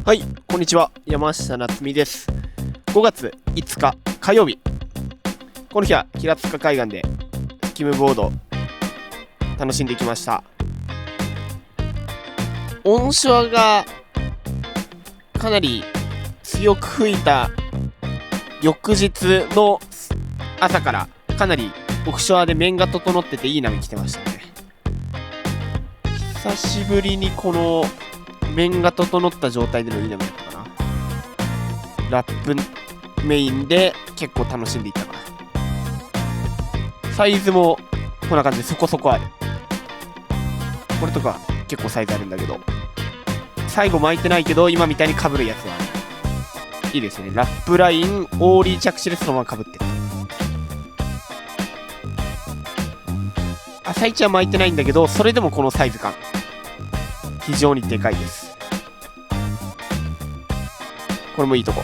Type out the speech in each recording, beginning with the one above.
はい、こんにちは。山下夏美です。5月5日火曜日。この日は平塚海岸でスキムボード楽しんできました。オンショアがかなり強く吹いた翌日の朝からかなりオフショアで面が整ってていい波来てましたね。久しぶりにこの面が整った状態でのいい波だったかな。ラップメインで結構楽しんでいったかな。サイズもこんな感じでそこそこある。これとか結構サイズあるんだけど、最後巻いてないけど今みたいに被るやつはある。いいですね。ラップラインオーリー着地でそのまま被ってる。朝一は巻いてないんだけど、それでもこのサイズ感非常にでかいです。これもいいとこ。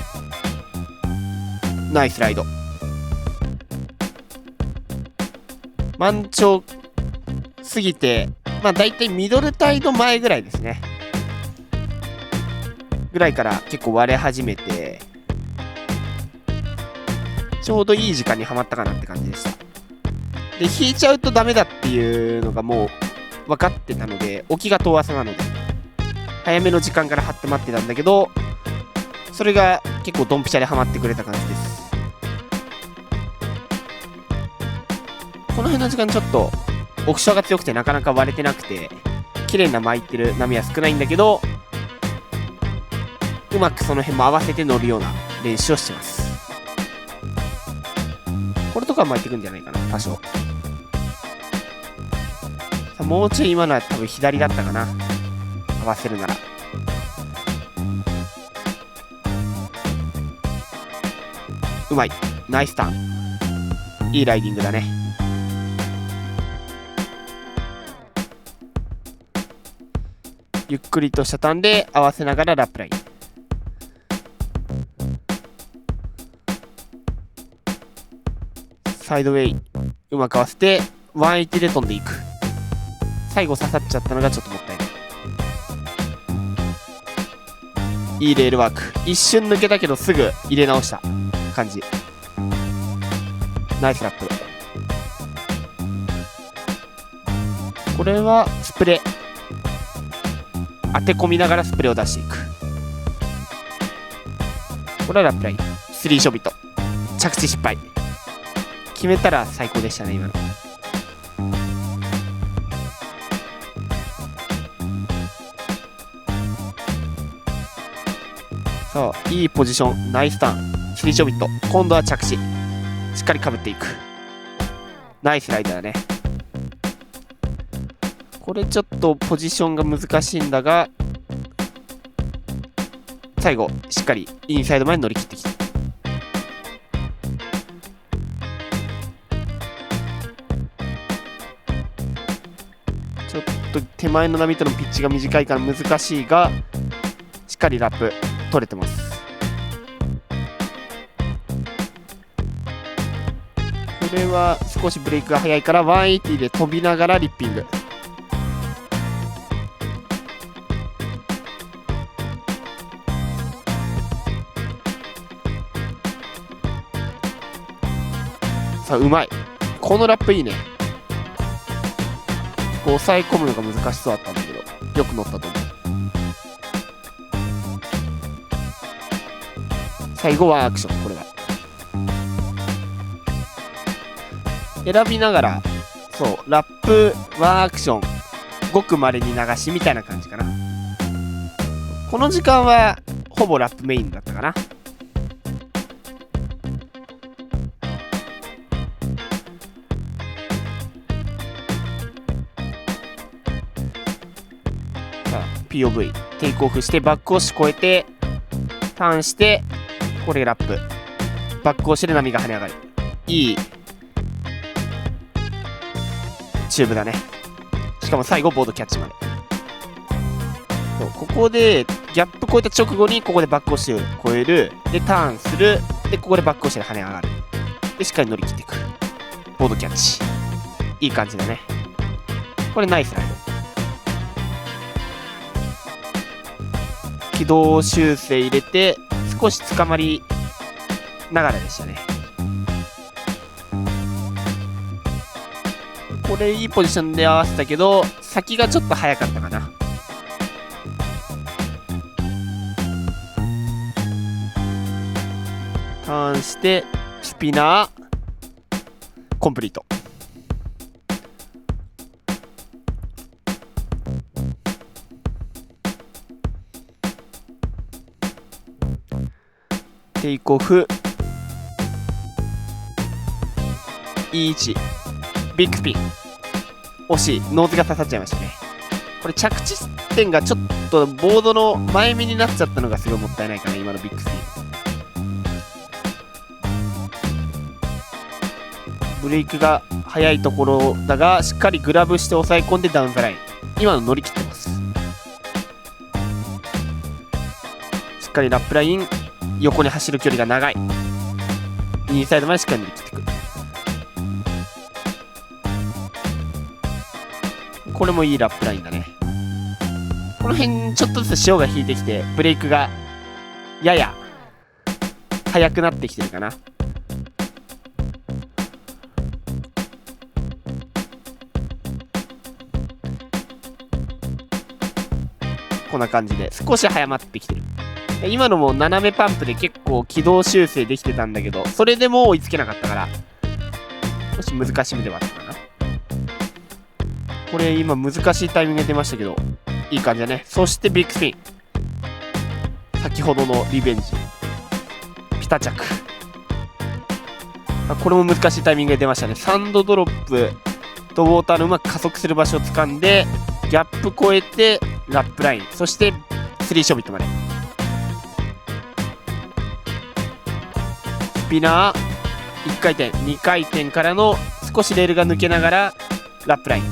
ナイスライド。満潮過ぎて、まあだいたいミドルタイド前ぐらいですね。ぐらいから結構割れ始めて、ちょうどいい時間にはまったかなって感じでした。で、引いちゃうとダメだっていうのがもう分かってたので、沖が遠浅なので、早めの時間から張って待ってたんだけど、それが結構ドンピシャでハマってくれた感じです。この辺の時間ちょっとオフショアが強くてなかなか割れてなくて、綺麗な巻いてる波は少ないんだけど、うまくその辺も合わせて乗るような練習をしてます。これとかは巻いてくんじゃないかな、多少。さあもうちょい今のは多分左だったかな、合わせるなら。うまい。ナイスターン。いいライディングだね。ゆっくりとしたターンで合わせながらラップライン。サイドウェイうまく合わせて180で飛んでいく。最後刺さっちゃったのがちょっともったいない。いいレールワーク。一瞬抜けたけどすぐ入れ直した感じ。ナイスラップ。これはスプレー当て込みながらスプレーを出していく。これはラップライン3ショビット。着地失敗。決めたら最高でしたね今の。さあいいポジション。ナイスターン3ショビット。今度は着地しっかりかぶっていく。ナイスライダーだね。これちょっとポジションが難しいんだが、最後しっかりインサイドまで乗り切ってきた。ちょっと手前の波とのピッチが短いから難しいが、しっかりラップ取れてます。これは少しブレイクが早いから180で飛びながらリッピング。さあうまい。このラップいいね。こう抑え込むのが難しそうだったんだけどよく乗ったと思う。最後はアクション。これは選びながら、そうラップワンアクションごくまれに流しみたいな感じかな。この時間はほぼラップメインだったかな。さあ POV テイクオフしてバック押し越えてターンして、これラップバック押しで波が跳ね上がる。いいチューブだね。しかも最後ボードキャッチまで。ここでギャップ超えた直後にここでバック押しを超える。でターンする。でここでバック押しで跳ね上がる。でしっかり乗り切っていく。ボードキャッチ。いい感じだね。これナイスライド。軌道修正入れて少し捕まりながらでしたね。これいいポジションで合わせたけど先がちょっと早かったかな。ターンしてスピナーコンプリート。テイクオフいい位置ビッグスピン惜しい。ノーズが刺さっちゃいましたね。これ着地点がちょっとボードの前目になっちゃったのがすごいもったいないかな今のビッグスピン。ブレイクが速いところだがしっかりグラブして抑え込んでダウンザライン。今の乗り切ってます。しっかりラップライン横に走る距離が長い。インサイドまでしっかり乗り切ってくる。これもいいラップラインだね。この辺ちょっとずつ潮が引いてきてブレイクがやや速くなってきてるかな。こんな感じで少し早まってきてる。今のも斜めパンプで結構軌道修正できてたんだけどそれでも追いつけなかったから少し難しみではあったかな。これ今難しいタイミングで出ましたけどいい感じだね。そしてビッグスピン先ほどのリベンジピタ着。これも難しいタイミングで出ましたね。サンドドロップとウォーターのうまく加速する場所を掴んでギャップ越えてラップラインそしてスリーショビットまでスピナー1回転2回転からの少しレールが抜けながらラップライン。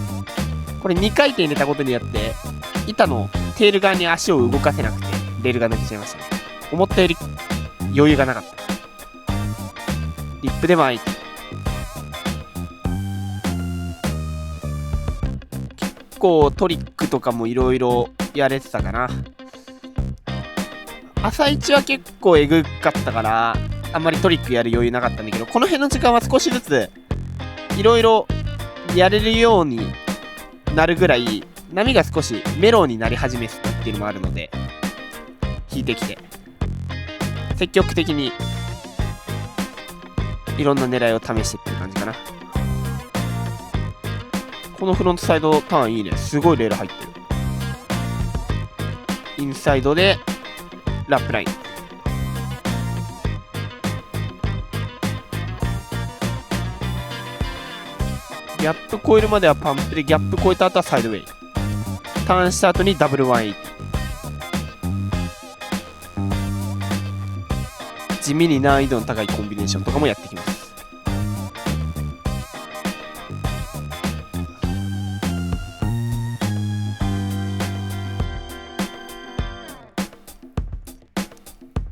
これ2回転入れたことによって板のテール側に足を動かせなくてレールが抜けちゃいましたね。思ったより余裕がなかった。リップでも相手結構トリックとかもいろいろやれてたかな。朝一は結構えぐかったからあんまりトリックやる余裕なかったんだけどこの辺の時間は少しずついろいろやれるようになるぐらい波が少しメロウになり始めてたっていうのもあるので引いてきて積極的にいろんな狙いを試してっていう感じかな。このフロントサイドターンいいね。すごいレール入ってる。インサイドでラップラインギャップ超えるまではパンプでギャップ超えた後はサイドウェイターンした後にダブル180。地味に難易度の高いコンビネーションとかもやってきます。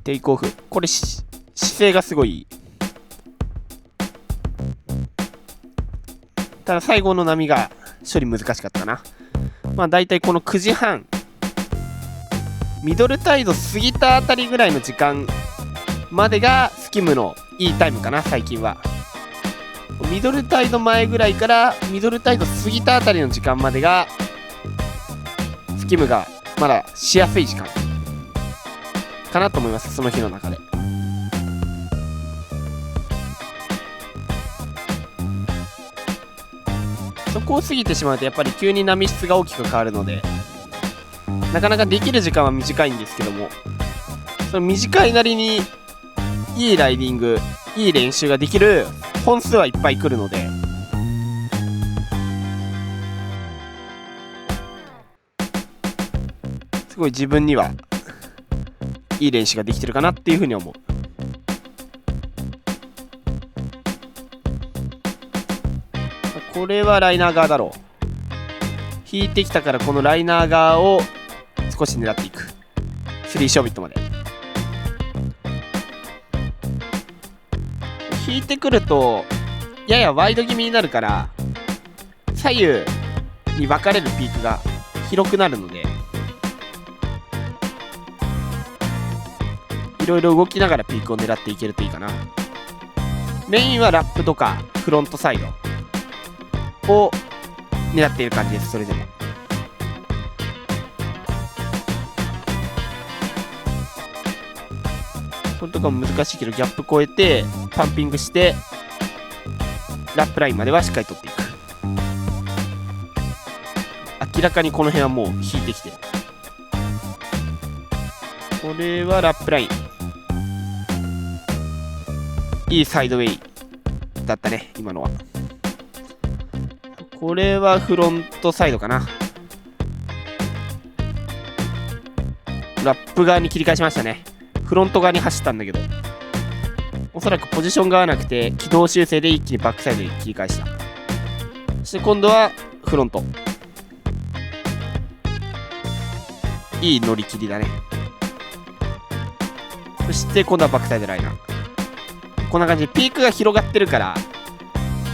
テイクオフこれ姿勢がすごいいい。ただ最後の波が処理難しかったかな。まあだいたいこの9時半ミドルタイド過ぎたあたりぐらいの時間までがスキムのいいタイムかな最近は。ミドルタイド前ぐらいからミドルタイド過ぎたあたりの時間までがスキムがまだしやすい時間かなと思います。その日の中でそこを過ぎてしまうとやっぱり急に波質が大きく変わるのでなかなかできる時間は短いんですけどもその短いなりにいいライディングいい練習ができる本数はいっぱい来るのですごい自分にはいい練習ができてるかなっていうふうに思う。これはライナー側だろう。引いてきたからこのライナー側を少し狙っていく。スリーショービットまで引いてくるとややワイド気味になるから左右に分かれるピークが広くなるのでいろいろ動きながらピークを狙っていけるといいかな。メインはラップとかフロントサイドを狙っている感じです。それでもこれとかも難しいけど、ギャップ超えてパンピングしてラップラインまではしっかり取っていく。明らかにこの辺はもう引いてきてる。これはラップライン、いいサイドウェイだったね今のは。これはフロントサイドかな。ラップ側に切り返しましたね。フロント側に走ったんだけど、おそらくポジションが合わなくて軌道修正で一気にバックサイドに切り返した。そして今度はフロント、いい乗り切りだね。そして今度はバックサイドライナー。こんな感じでピークが広がってるから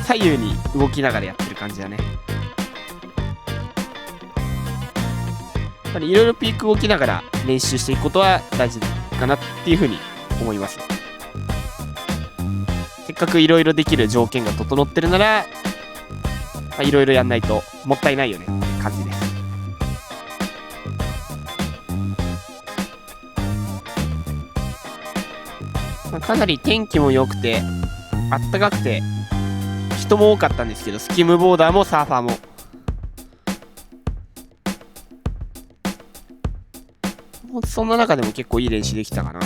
左右に動きながらやってる感じだね。やっぱりいろいろピーク動きながら練習していくことは大事かなっていうふうに思います。せっかくいろいろできる条件が整ってるならいろいろやんないともったいないよねって感じです。かなり天気も良くてあったかくて人も多かったんですけど、スキムボーダーもサーファーもそんな中でも結構いい練習できたかな。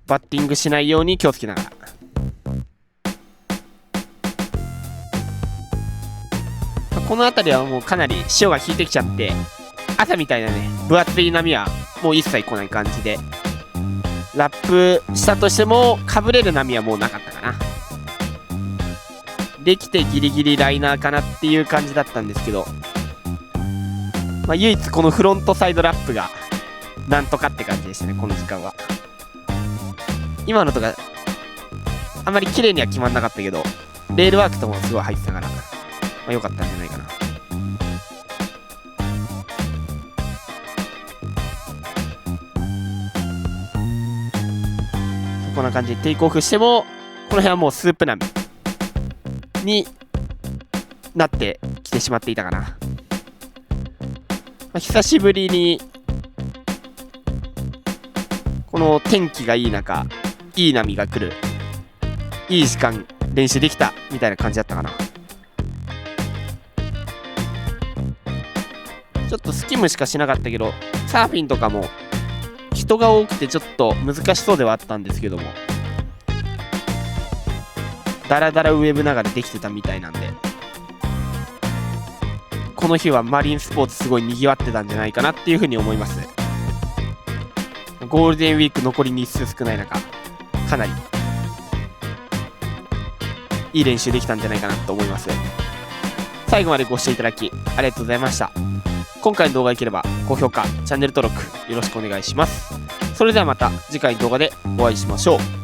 バッティングしないように気をつけながら。この辺りはもうかなり潮が引いてきちゃって、朝みたいなね分厚い波はもう一切来ない感じで、ラップしたとしてもかぶれる波はもうなかったかな。できてギリギリライナーかなっていう感じだったんですけど、唯一このフロントサイドラップがなんとかって感じでしたねこの時間は。今のとかあんまり綺麗には決まんなかったけど、レールワークともすごい入ってたから、良かったんじゃないかな。こんな感じでテイクオフしてもこの辺はもうスープ波になってきてしまっていたかな。久しぶりにこの天気がいい中いい波が来る、いい時間練習できたみたいな感じだったかな。ちょっとスキムしかしなかったけど、サーフィンとかも人が多くてちょっと難しそうではあったんですけども、ダラダラウェブながらできてたみたいなんで、この日はマリンスポーツすごい賑わってたんじゃないかなっていうふうに思います。ゴールデンウィーク残り日数少ない中、かなりいい練習できたんじゃないかなと思います。最後までご視聴いただきありがとうございました。今回の動画が良ければ高評価、チャンネル登録よろしくお願いします。それではまた次回の動画でお会いしましょう。